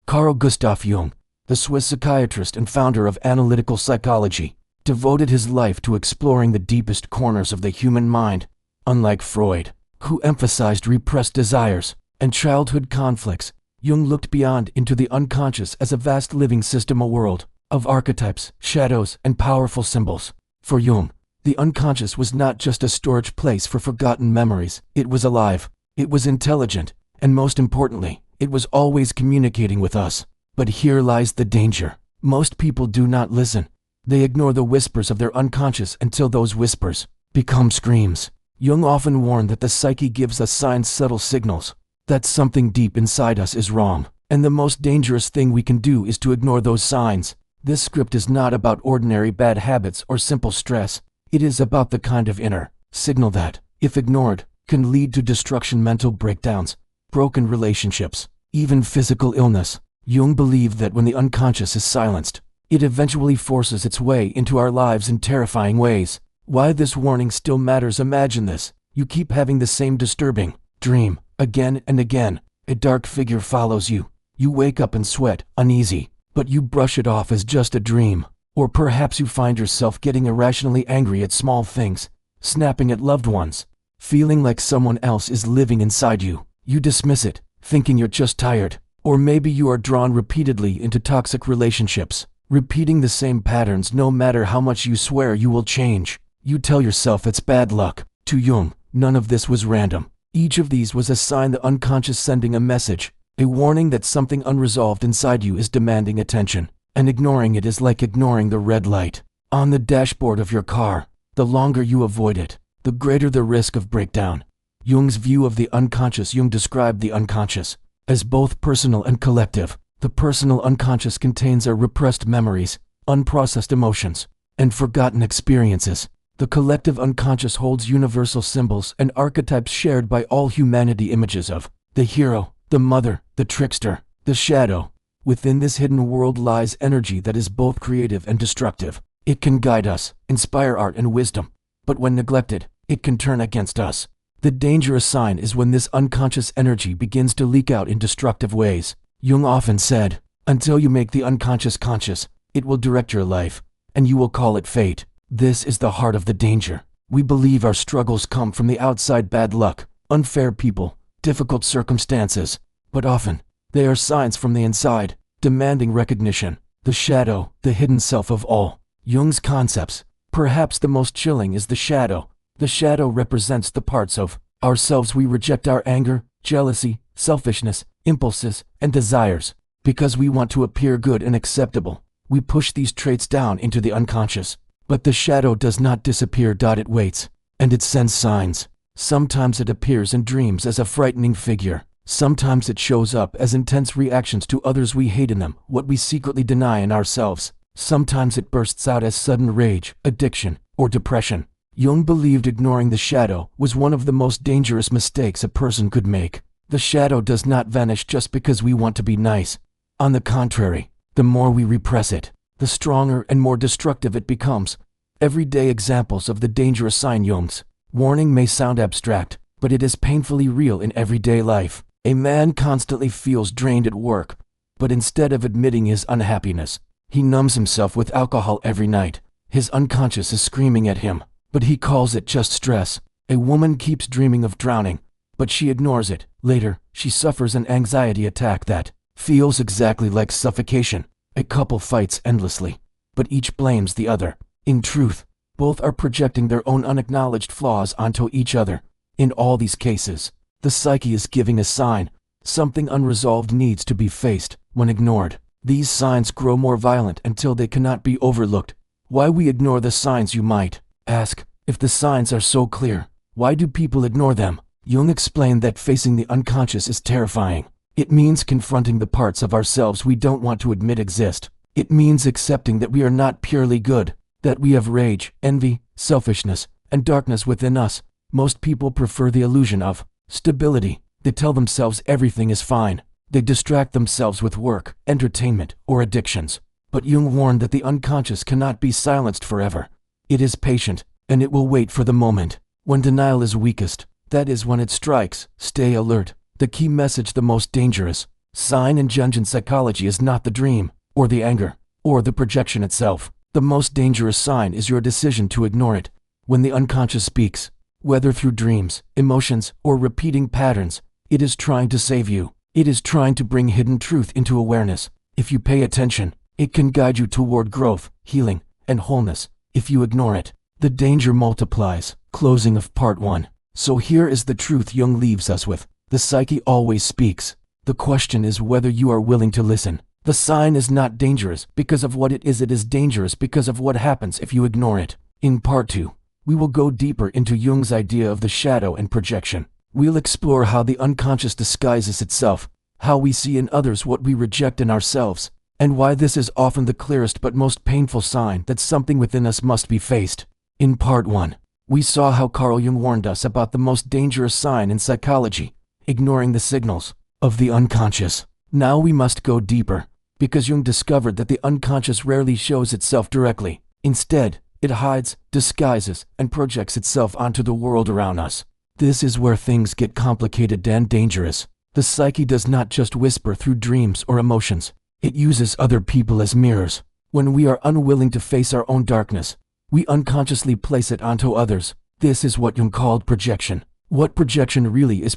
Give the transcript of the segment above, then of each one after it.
Carl Gustav Jung, the Swiss psychiatrist and founder of analytical psychology, devoted his life to exploring the deepest corners of the human mind. Unlike Freud, who emphasized repressed desires and childhood conflicts, Jung looked beyond into the unconscious as a vast living system, a world of archetypes, shadows, and powerful symbols. For Jung, the unconscious was not just a storage place for forgotten memories. It was alive, it was intelligent, and most importantly, it was always communicating with us. But here lies the danger. Most people do not listen. They ignore the whispers of their unconscious until those whispers become screams. Jung often warned that the psyche gives us signs, subtle signals, that something deep inside us is wrong. And the most dangerous thing we can do is to ignore those signs. This script is not about ordinary bad habits or simple stress. It is about the kind of inner signal that, if ignored, can lead to destruction, mental breakdowns, broken relationships, even physical illness. Jung believed that when the unconscious is silenced, it eventually forces its way into our lives in terrifying ways. Why this warning still matters: imagine this. You keep having the same disturbing dream again and again. A dark figure follows you. You wake up and sweat, uneasy, but you brush it off as just a dream. Or perhaps you find yourself getting irrationally angry at small things, snapping at loved ones, feeling like someone else is living inside you. You dismiss it, thinking you're just tired. Or maybe you are drawn repeatedly into toxic relationships, repeating the same patterns no matter how much you swear you will change. You tell yourself it's bad luck. To Jung, none of this was random. Each of these was a sign, the unconscious sending a message, a warning that something unresolved inside you is demanding attention. And ignoring it is like ignoring the red light on the dashboard of your car. The longer you avoid it, the greater the risk of breakdown. Jung's view of the unconscious. Jung described the unconscious as both personal and collective. The personal unconscious contains our repressed memories, unprocessed emotions, and forgotten experiences. The collective unconscious holds universal symbols and archetypes shared by all humanity, images of the hero, the mother, the trickster, the shadow. Within this hidden world lies energy that is both creative and destructive. It can guide us, inspire art and wisdom, but when neglected, it can turn against us. The dangerous sign is when this unconscious energy begins to leak out in destructive ways. Jung often said, until you make the unconscious conscious, it will direct your life, and you will call it fate. This is the heart of the danger. We believe our struggles come from the outside: bad luck, unfair people, difficult circumstances, but often, they are signs from the inside, demanding recognition. The shadow, the hidden self of all Jung's concepts. Perhaps the most chilling is the shadow. The shadow represents the parts of ourselves we reject: our anger, jealousy, selfishness, impulses, and desires. Because we want to appear good and acceptable, we push these traits down into the unconscious. But the shadow does not disappear. It waits, and it sends signs. Sometimes it appears in dreams as a frightening figure. Sometimes it shows up as intense reactions to others we hate in them, what we secretly deny in ourselves. Sometimes it bursts out as sudden rage, addiction, or depression. Jung believed ignoring the shadow was one of the most dangerous mistakes a person could make. The shadow does not vanish just because we want to be nice. On the contrary, the more we repress it, the stronger and more destructive it becomes. Everyday examples of the dangerous sign. Jung's warning may sound abstract, but it is painfully real in everyday life. A man constantly feels drained at work, but instead of admitting his unhappiness, he numbs himself with alcohol every night. His unconscious is screaming at him, but he calls it just stress. A woman keeps dreaming of drowning, but she ignores it. Later, she suffers an anxiety attack that feels exactly like suffocation. A couple fights endlessly, but each blames the other. In truth, both are projecting their own unacknowledged flaws onto each other. In all these cases, the psyche is giving a sign. Something unresolved needs to be faced. When ignored, these signs grow more violent until they cannot be overlooked. Why we ignore the signs, you might ask. If the signs are so clear, why do people ignore them? Jung explained that facing the unconscious is terrifying. It means confronting the parts of ourselves we don't want to admit exist. It means accepting that we are not purely good, that we have rage, envy, selfishness, and darkness within us. Most people prefer the illusion of stability. They tell themselves everything is fine. They distract themselves with work, entertainment, or addictions. But Jung warned that the unconscious cannot be silenced forever. It is patient, and it will wait for the moment when denial is weakest. That is when it strikes. Stay alert. The key message: the most dangerous Sign in Jungian psychology is not the dream, or the anger, or the projection itself. The most dangerous sign is your decision to ignore it. When the unconscious speaks, whether through dreams, emotions, or repeating patterns, it is trying to save you. It is trying to bring hidden truth into awareness. If you pay attention, it can guide you toward growth, healing, and wholeness. If you ignore it, the danger multiplies. Closing of part 1. So here is the truth Jung leaves us with. The psyche always speaks. The question is whether you are willing to listen. The sign is not dangerous because of what it is dangerous because of what happens if you ignore it. In part 2, we will go deeper into Jung's idea of the shadow and projection. We'll explore how the unconscious disguises itself, how we see in others what we reject in ourselves, and why this is often the clearest but most painful sign that something within us must be faced. In part 1, we saw how Carl Jung warned us about the most dangerous sign in psychology, ignoring the signals of the unconscious. Now we must go deeper, because Jung discovered that the unconscious rarely shows itself directly. Instead, it hides, disguises, and projects itself onto the world around us. This is where things get complicated and dangerous. The psyche does not just whisper through dreams or emotions. It uses other people as mirrors. When we are unwilling to face our own darkness, we unconsciously place it onto others. This is what Jung called projection. What projection really is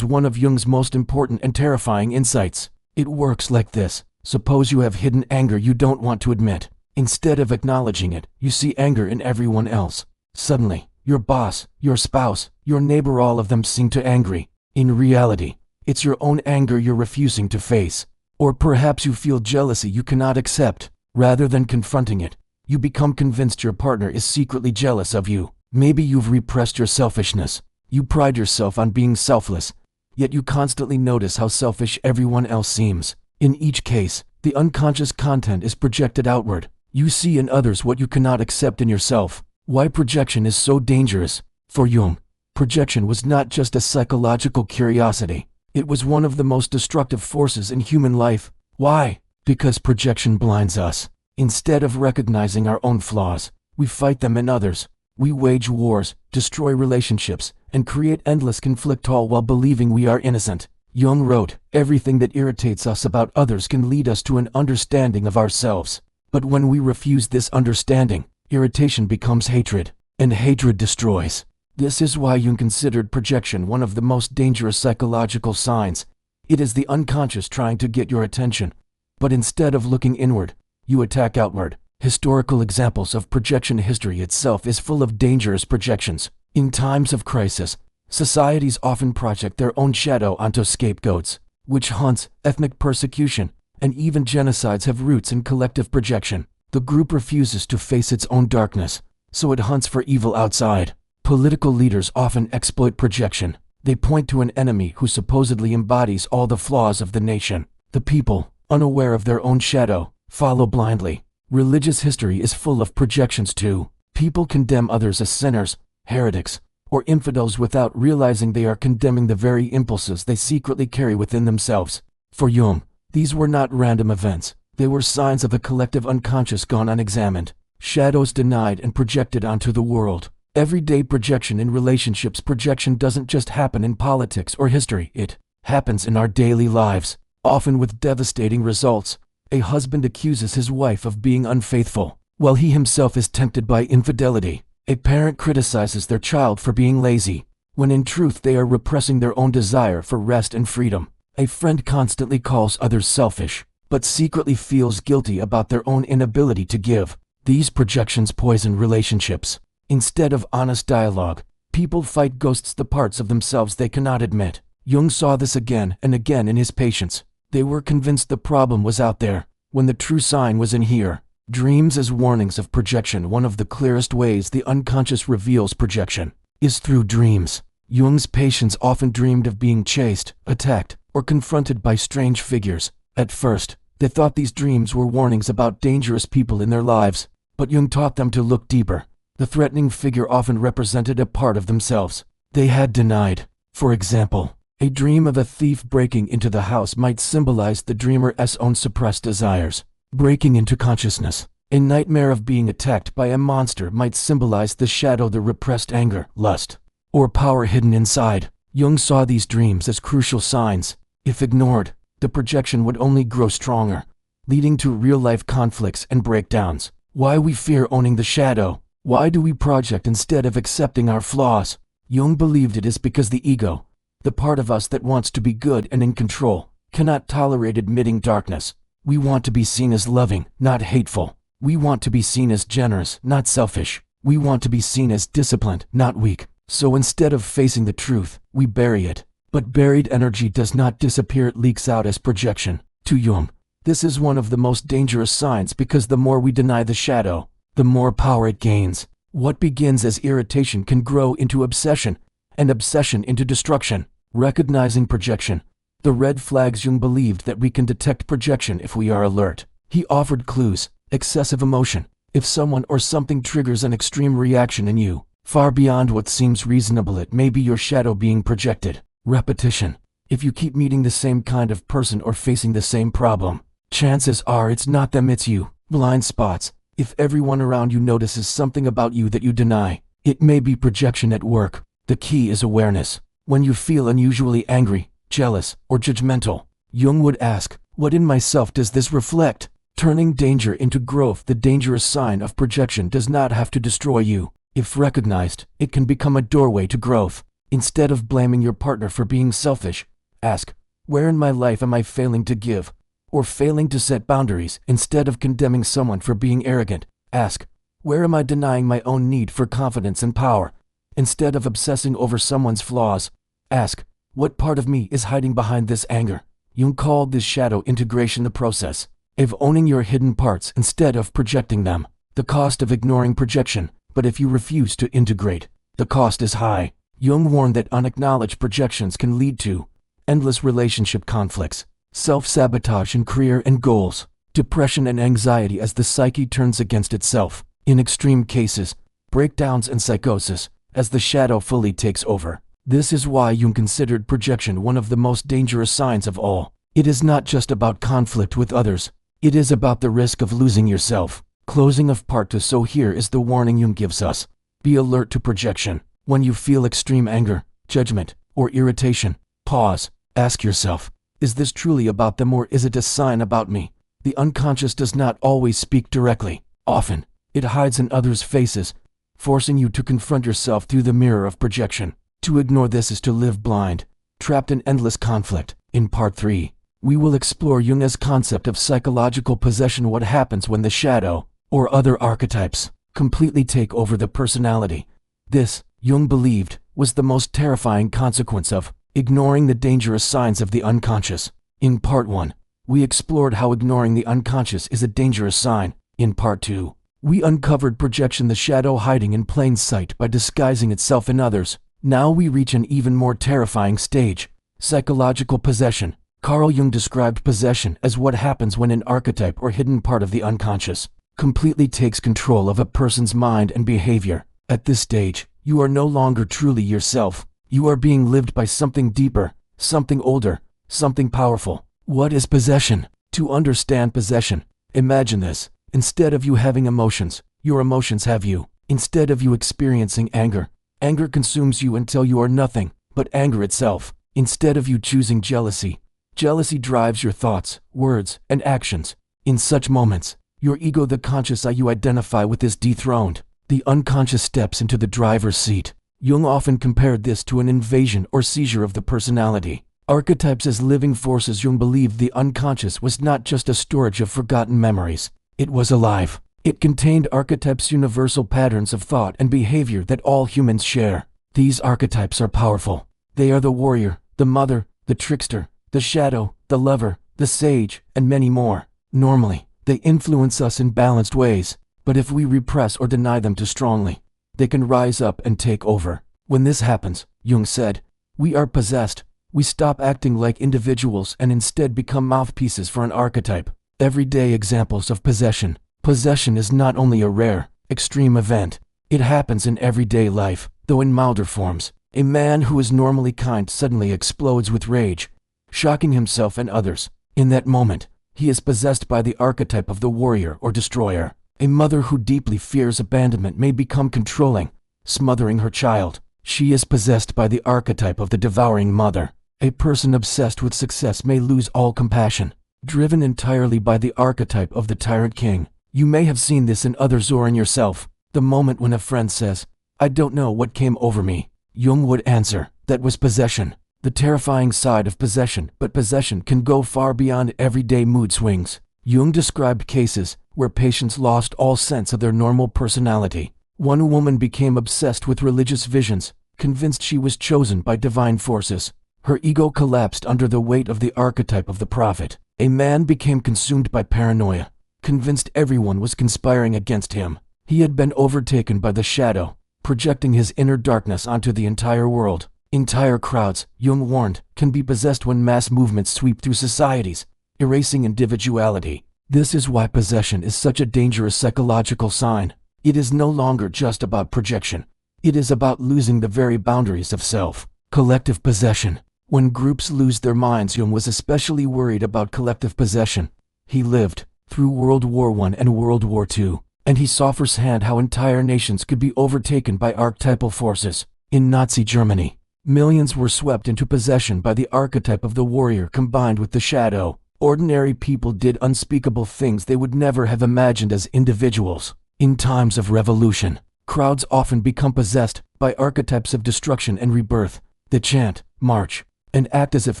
one of Jung's most important and terrifying insights. It works like this. Suppose you have hidden anger you don't want to admit. Instead of acknowledging it, you see anger in everyone else. Suddenly, your boss, your spouse, your neighbor, all of them seem to angry. In reality, it's your own anger you're refusing to face. Or perhaps you feel jealousy you cannot accept. Rather than confronting it, you become convinced your partner is secretly jealous of you. Maybe you've repressed your selfishness. You pride yourself on being selfless, yet you constantly notice how selfish everyone else seems. In each case, the unconscious content is projected outward. You see in others what you cannot accept in yourself. Why projection is so dangerous? For Jung, projection was not just a psychological curiosity. It was one of the most destructive forces in human life. Why? Because projection blinds us. Instead of recognizing our own flaws, we fight them in others. We wage wars, destroy relationships, and create endless conflict, all while believing we are innocent. Jung wrote, everything that irritates us about others can lead us to an understanding of ourselves. But when we refuse this understanding, irritation becomes hatred, and hatred destroys. This is why Jung considered projection one of the most dangerous psychological signs. It is the unconscious trying to get your attention. But instead of looking inward, you attack outward. Historical examples of projection. History itself is full of dangerous projections. In times of crisis, societies often project their own shadow onto scapegoats. Witch hunts, ethnic persecution, and even genocides have roots in collective projection. The group refuses to face its own darkness, so it hunts for evil outside. Political leaders often exploit projection. They point to an enemy who supposedly embodies all the flaws of the nation. The people, unaware of their own shadow, follow blindly. Religious history is full of projections too. People condemn others as sinners, heretics, or infidels without realizing they are condemning the very impulses they secretly carry within themselves. For Jung, these were not random events. They were signs of a collective unconscious gone unexamined. Shadows denied and projected onto the world. Everyday projection in relationships. Projection doesn't just happen in politics or history. It happens in our daily lives, often with devastating results. A husband accuses his wife of being unfaithful, while he himself is tempted by infidelity. A parent criticizes their child for being lazy, when in truth they are repressing their own desire for rest and freedom. A friend constantly calls others selfish, but secretly feels guilty about their own inability to give. These projections poison relationships. Instead of honest dialogue, people fight ghosts, the parts of themselves they cannot admit. Jung saw this again and again in his patients. They were convinced the problem was out there, when the true sign was in here. Dreams as warnings of projection. One of the clearest ways the unconscious reveals projection is through dreams. Jung's patients often dreamed of being chased, attacked, or confronted by strange figures. At first, they thought these dreams were warnings about dangerous people in their lives, but Jung taught them to look deeper. The threatening figure often represented a part of themselves they had denied. For example, a dream of a thief breaking into the house might symbolize the dreamer's own suppressed desires, breaking into consciousness. A nightmare of being attacked by a monster might symbolize the shadow, the repressed anger, lust, or power hidden inside. Jung saw these dreams as crucial signs. If ignored, the projection would only grow stronger, leading to real-life conflicts and breakdowns. Why we fear owning the shadow? Why do we project instead of accepting our flaws? Jung believed it is because the ego, the part of us that wants to be good and in control, cannot tolerate admitting darkness. We want to be seen as loving, not hateful. We want to be seen as generous, not selfish. We want to be seen as disciplined, not weak. So instead of facing the truth, we bury it. But buried energy does not disappear, it leaks out as projection. To Jung, this is one of the most dangerous signs because the more we deny the shadow, the more power it gains. What begins as irritation can grow into obsession, and obsession into destruction. Recognizing projection. The red flags. Jung believed that we can detect projection if we are alert. He offered clues. Excessive emotion. If someone or something triggers an extreme reaction in you, far beyond what seems reasonable, it may be your shadow being projected. Repetition. If you keep meeting the same kind of person or facing the same problem, chances are it's not them, it's you. Blind spots. If everyone around you notices something about you that you deny, it may be projection at work. The key is awareness. When you feel unusually angry, jealous, or judgmental, Jung would ask, what in myself does this reflect? Turning danger into growth. The dangerous sign of projection does not have to destroy you. If recognized, it can become a doorway to growth. Instead of blaming your partner for being selfish, ask, where in my life am I failing to give or failing to set boundaries? Instead of condemning someone for being arrogant, ask, where am I denying my own need for confidence and power? Instead of obsessing over someone's flaws, ask, what part of me is hiding behind this anger? Jung called this shadow integration, the process of owning your hidden parts instead of projecting them. The cost of ignoring projection. But if you refuse to integrate, the cost is high. Jung warned that unacknowledged projections can lead to endless relationship conflicts, self-sabotage in career and goals, depression and anxiety as the psyche turns against itself. In extreme cases, breakdowns and psychosis as the shadow fully takes over. This is why Jung considered projection one of the most dangerous signs of all. It is not just about conflict with others. It is about the risk of losing yourself. Closing of part 2. So here is the warning Jung gives us. Be alert to projection. When you feel extreme anger, judgment, or irritation, pause. Ask yourself, is this truly about them or is it a sign about me? The unconscious does not always speak directly. Often, it hides in others' faces, forcing you to confront yourself through the mirror of projection. To ignore this is to live blind, trapped in endless conflict. In part 3, we will explore Jung's concept of psychological possession, what happens when the shadow, or other archetypes, completely take over the personality. This, Jung believed, was the most terrifying consequence of ignoring the dangerous signs of the unconscious. In part 1, we explored how ignoring the unconscious is a dangerous sign. In part 2, we uncovered projection, the shadow hiding in plain sight by disguising itself in others. Now we reach an even more terrifying stage, psychological possession. Carl Jung described possession as what happens when an archetype or hidden part of the unconscious completely takes control of a person's mind and behavior. At this stage, you are no longer truly yourself. You are being lived by something deeper, something older, something powerful. What is possession? To understand possession, imagine this. Instead of you having emotions, your emotions have you. Instead of you experiencing anger, anger consumes you until you are nothing but anger itself. Instead of you choosing jealousy, jealousy drives your thoughts, words, and actions. In such moments, your ego, the conscious I you identify with, is dethroned. The unconscious steps into the driver's seat. Jung often compared this to an invasion or seizure of the personality. Archetypes as living forces. Jung believed the unconscious was not just a storage of forgotten memories. It was alive. It contained archetypes, universal patterns of thought and behavior that all humans share. These archetypes are powerful. They are the warrior, the mother, the trickster, the shadow, the lover, the sage, and many more. Normally, they influence us in balanced ways, but if we repress or deny them too strongly, they can rise up and take over. When this happens, Jung said, we are possessed. We stop acting like individuals and instead become mouthpieces for an archetype. Everyday examples of possession. Possession is not only a rare, extreme event. It happens in everyday life, though in milder forms. A man who is normally kind suddenly explodes with rage, shocking himself and others. In that moment, he is possessed by the archetype of the warrior or destroyer. A mother who deeply fears abandonment may become controlling, smothering her child. She is possessed by the archetype of the devouring mother. A person obsessed with success may lose all compassion, driven entirely by the archetype of the tyrant king. You may have seen this in others or in yourself. The moment when a friend says, "I don't know what came over me," Jung would answer, "That was possession." The terrifying side of possession, but possession can go far beyond everyday mood swings. Jung described cases where patients lost all sense of their normal personality. One woman became obsessed with religious visions, convinced she was chosen by divine forces. Her ego collapsed under the weight of the archetype of the prophet. A man became consumed by paranoia, convinced everyone was conspiring against him. He had been overtaken by the shadow, projecting his inner darkness onto the entire world. Entire crowds, Jung warned, can be possessed when mass movements sweep through societies, erasing individuality. This is why possession is such a dangerous psychological sign. It is no longer just about projection. It is about losing the very boundaries of self. Collective possession. When groups lose their minds, Jung was especially worried about collective possession. He lived through World War I and World War II, and he saw firsthand how entire nations could be overtaken by archetypal forces. In Nazi Germany, millions were swept into possession by the archetype of the warrior combined with the shadow. Ordinary people did unspeakable things they would never have imagined as individuals. In times of revolution, crowds often become possessed by archetypes of destruction and rebirth. They chant, march, and act as if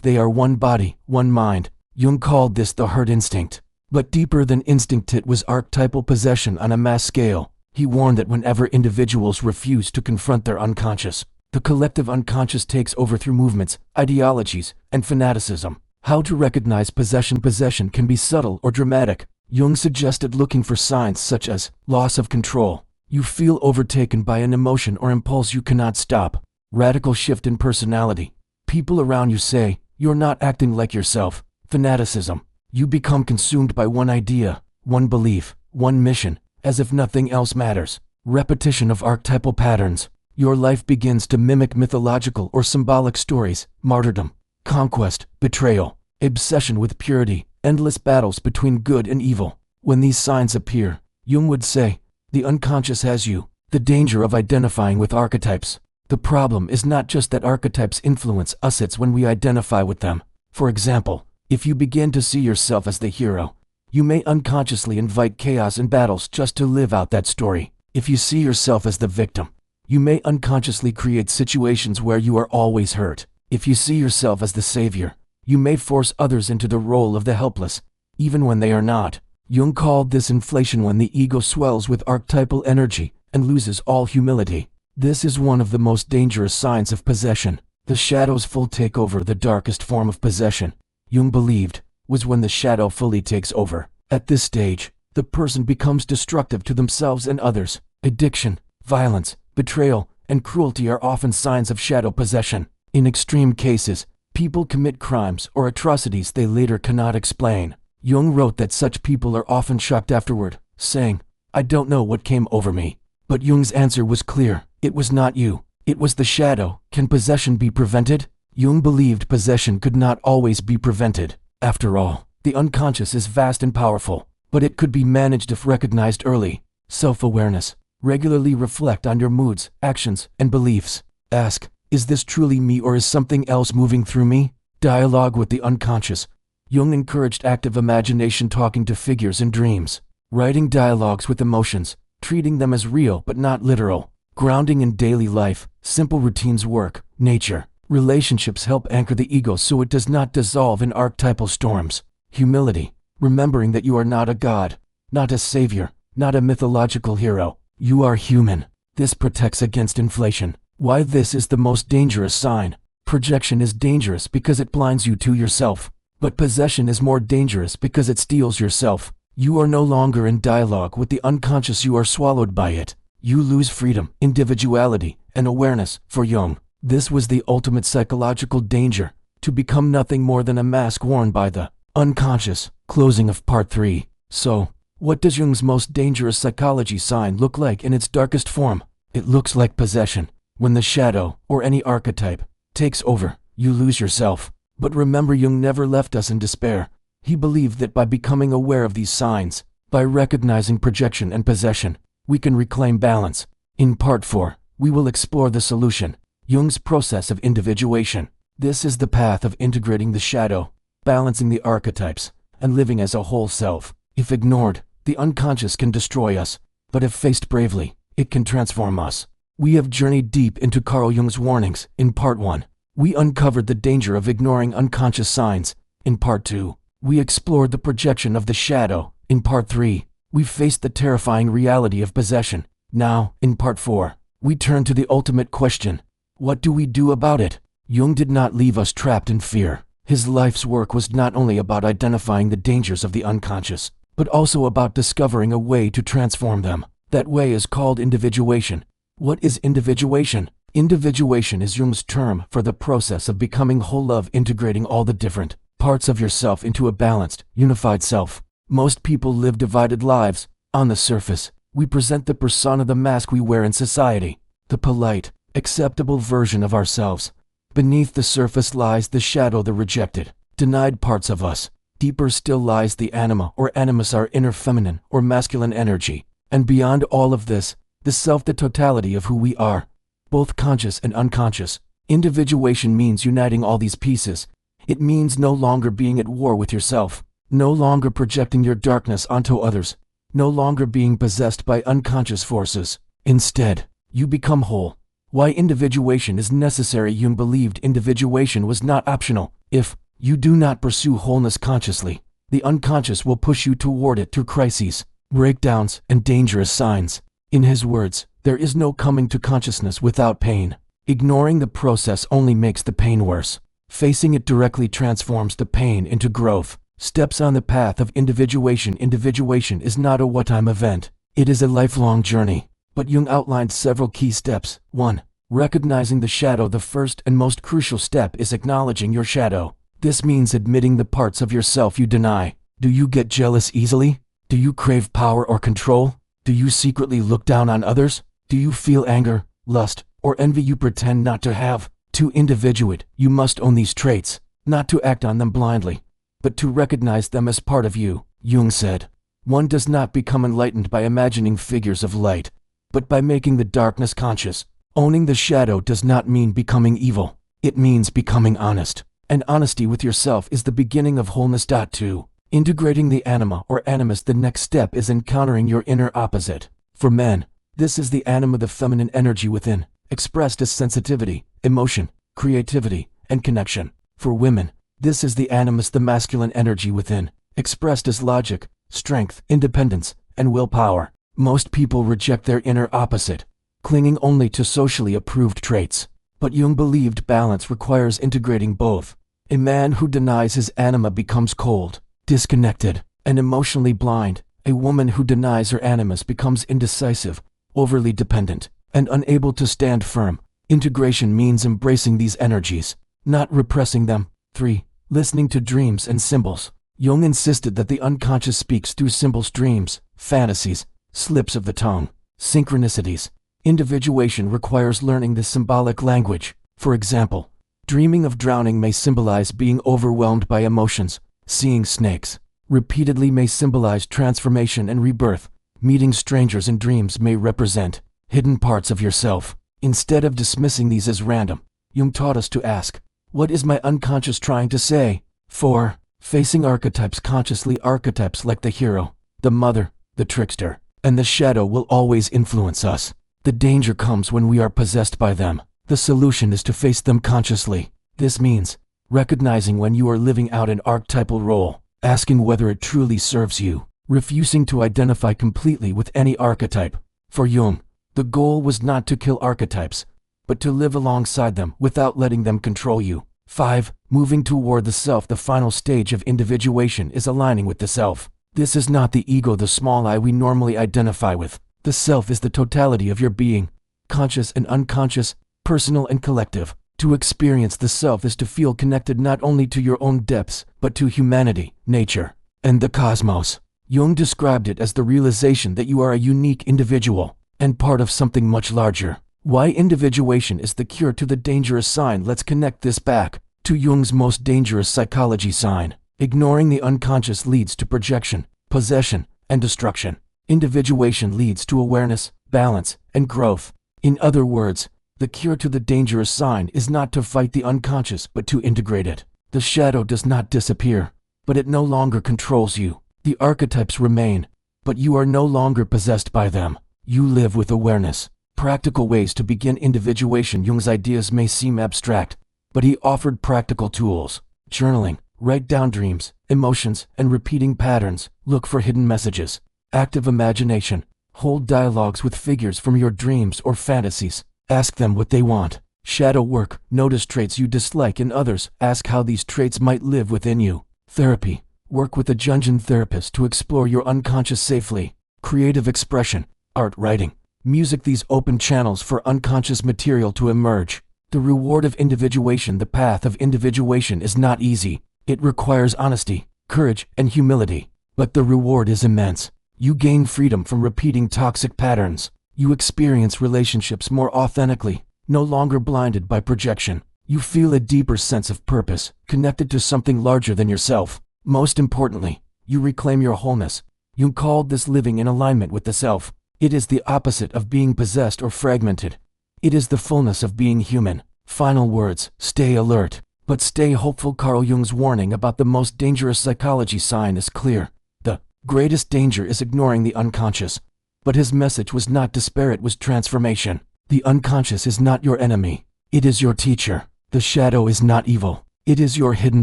they are one body, one mind. Jung called this the herd instinct. But deeper than instinct, it was archetypal possession on a mass scale. He warned that whenever individuals refuse to confront their unconscious, the collective unconscious takes over through movements, ideologies, and fanaticism. How to recognize possession? Possession can be subtle or dramatic. Jung suggested looking for signs such as loss of control. You feel overtaken by an emotion or impulse you cannot stop. Radical shift in personality. People around you say, "You're not acting like yourself." Fanaticism. You become consumed by one idea, one belief, one mission, as if nothing else matters. Repetition of archetypal patterns. Your life begins to mimic mythological or symbolic stories. Martyrdom, conquest, betrayal, obsession with purity, endless battles between good and evil. When these signs appear, Jung would say, the unconscious has you. The danger of identifying with archetypes. The problem is not just that archetypes influence us, it's when we identify with them. For example, if you begin to see yourself as the hero, you may unconsciously invite chaos and battles just to live out that story. If you see yourself as the victim, you may unconsciously create situations where you are always hurt. If you see yourself as the savior, you may force others into the role of the helpless, even when they are not. Jung called this inflation, when the ego swells with archetypal energy and loses all humility. This is one of the most dangerous signs of possession. The shadow's full takeover, the darkest form of possession, Jung believed, was when the shadow fully takes over. At this stage, the person becomes destructive to themselves and others. Addiction, violence, betrayal, and cruelty are often signs of shadow possession. In extreme cases, people commit crimes or atrocities they later cannot explain. Jung wrote that such people are often shocked afterward, saying, "I don't know what came over me." But Jung's answer was clear. It was not you. It was the shadow. Can possession be prevented? Jung believed possession could not always be prevented. After all, the unconscious is vast and powerful, but it could be managed if recognized early. Self-awareness. Regularly reflect on your moods, actions, and beliefs. Ask, is this truly me or is something else moving through me? Dialogue with the unconscious. Jung encouraged active imagination, talking to figures in dreams, writing dialogues with emotions, treating them as real but not literal. Grounding in daily life, simple routines work. Nature. Relationships help anchor the ego so it does not dissolve in archetypal storms. Humility. Remembering that you are not a god, not a savior, not a mythological hero. You are human. This protects against inflation. Why this is the most dangerous sign. Projection is dangerous because it blinds you to yourself. But possession is more dangerous because it steals yourself. You are no longer in dialogue with the unconscious, you are swallowed by it. You lose freedom, individuality, and awareness. For Jung, this was the ultimate psychological danger, to become nothing more than a mask worn by the unconscious. Closing of part 3. So, what does Jung's most dangerous psychology sign look like in its darkest form? It looks like possession. When the shadow, or any archetype, takes over, you lose yourself. But remember, Jung never left us in despair. He believed that by becoming aware of these signs, by recognizing projection and possession, we can reclaim balance. In part 4, we will explore the solution, Jung's process of individuation. This is the path of integrating the shadow, balancing the archetypes, and living as a whole self. If ignored, the unconscious can destroy us, but if faced bravely, it can transform us. We have journeyed deep into Carl Jung's warnings. In Part 1, we uncovered the danger of ignoring unconscious signs. In Part 2, we explored the projection of the shadow. In Part 3, we faced the terrifying reality of possession. Now, in Part 4, we turn to the ultimate question: what do we do about it? Jung did not leave us trapped in fear. His life's work was not only about identifying the dangers of the unconscious, but also about discovering a way to transform them. That way is called individuation. What is individuation? Individuation is Jung's term for the process of becoming whole, of integrating all the different parts of yourself into a balanced, unified self. Most people live divided lives. On the surface, we present the persona, the mask we wear in society, the polite, acceptable version of ourselves. Beneath the surface lies the shadow, the rejected, denied parts of us. Deeper still lies the anima or animus, our inner feminine or masculine energy. And beyond all of this, the self, the totality of who we are, both conscious and unconscious. Individuation means uniting all these pieces. It means no longer being at war with yourself, no longer projecting your darkness onto others, no longer being possessed by unconscious forces. Instead, you become whole. Why individuation is necessary? Jung believed individuation was not optional. If you do not pursue wholeness consciously, the unconscious will push you toward it through crises, breakdowns, and dangerous signs. In his words, there is no coming to consciousness without pain. Ignoring the process only makes the pain worse. Facing it directly transforms the pain into growth. Steps on the path of individuation. Individuation is not a one-time event. It is a lifelong journey. But Jung outlined several key steps. 1. Recognizing the shadow. The first and most crucial step is acknowledging your shadow. This means admitting the parts of yourself you deny. Do you get jealous easily? Do you crave power or control? Do you secretly look down on others? Do you feel anger, lust, or envy you pretend not to have? To individuate, you must own these traits, not to act on them blindly, but to recognize them as part of you. Jung said, one does not become enlightened by imagining figures of light, but by making the darkness conscious. Owning the shadow does not mean becoming evil. It means becoming honest. And honesty with yourself is the beginning of wholeness. 2. Integrating the anima or animus. The next step is encountering your inner opposite. For men, this is the anima, the feminine energy within, expressed as sensitivity, emotion, creativity, and connection. For women, this is the animus, the masculine energy within, expressed as logic, strength, independence, and willpower. Most people reject their inner opposite, clinging only to socially approved traits. But Jung believed balance requires integrating both. A man who denies his anima becomes cold, disconnected, and emotionally blind. A woman who denies her animus becomes indecisive, overly dependent, and unable to stand firm. Integration means embracing these energies, not repressing them. 3. Listening to dreams and symbols. Jung insisted that the unconscious speaks through symbols, dreams, fantasies, slips of the tongue, synchronicities. Individuation requires learning this symbolic language. For example, dreaming of drowning may symbolize being overwhelmed by emotions. Seeing snakes repeatedly may symbolize transformation and rebirth. Meeting strangers in dreams may represent hidden parts of yourself. Instead of dismissing these as random, Jung taught us to ask, what is my unconscious trying to say? 4. Facing archetypes consciously. Archetypes like the hero, the mother, the trickster, and the shadow will always influence us. The danger comes when we are possessed by them. The solution is to face them consciously. This means recognizing when you are living out an archetypal role, asking whether it truly serves you, refusing to identify completely with any archetype. For Jung, the goal was not to kill archetypes, but to live alongside them without letting them control you. 5. Moving toward the self. The final stage of individuation is aligning with the self. This is not the ego, the small I we normally identify with. The self is the totality of your being, conscious and unconscious, personal and collective. To experience the self is to feel connected not only to your own depths, but to humanity, nature, and the cosmos. Jung described it as the realization that you are a unique individual and part of something much larger. Why individuation is the cure to the dangerous sign. Let's connect this back to Jung's most dangerous psychology sign. Ignoring the unconscious leads to projection, possession, and destruction. Individuation leads to awareness, balance, and growth. In other words, The cure to the dangerous sign is not to fight the unconscious but to integrate it. The shadow does not disappear, but it no longer controls you. The archetypes remain, but you are no longer possessed by them. You live with awareness. Practical ways to begin individuation. Jung's ideas may seem abstract, but he offered practical tools. Journaling. Write down dreams, emotions, and repeating patterns. Look for hidden messages. Active imagination. Hold dialogues with figures from your dreams or fantasies. Ask them what they want. Shadow work. Notice traits you dislike in others. Ask how these traits might live within you. Therapy. Work with a Jungian therapist to explore your unconscious safely. Creative expression. Art, writing, music. These open channels for unconscious material to emerge. The reward of individuation. The path of individuation is not easy. It requires honesty, courage, and humility. But the reward is immense. You gain freedom from repeating toxic patterns. You experience relationships more authentically, no longer blinded by projection. You feel a deeper sense of purpose, connected to something larger than yourself. Most importantly, you reclaim your wholeness. Jung called this living in alignment with the self. It is the opposite of being possessed or fragmented. It is the fullness of being human. Final words: stay alert, but stay hopeful. Carl Jung's warning about the most dangerous psychology sign is clear. The greatest danger is ignoring the unconscious. But his message was not despair, it was transformation. The unconscious is not your enemy. It is your teacher. The shadow is not evil. It is your hidden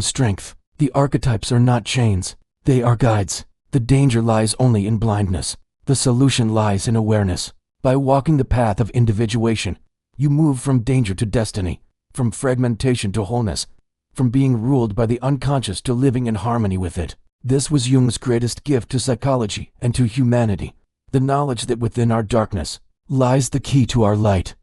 strength. The archetypes are not chains. They are guides. The danger lies only in blindness. The solution lies in awareness. By walking the path of individuation, you move from danger to destiny, from fragmentation to wholeness, from being ruled by the unconscious to living in harmony with it. This was Jung's greatest gift to psychology and to humanity. The knowledge that within our darkness lies the key to our light.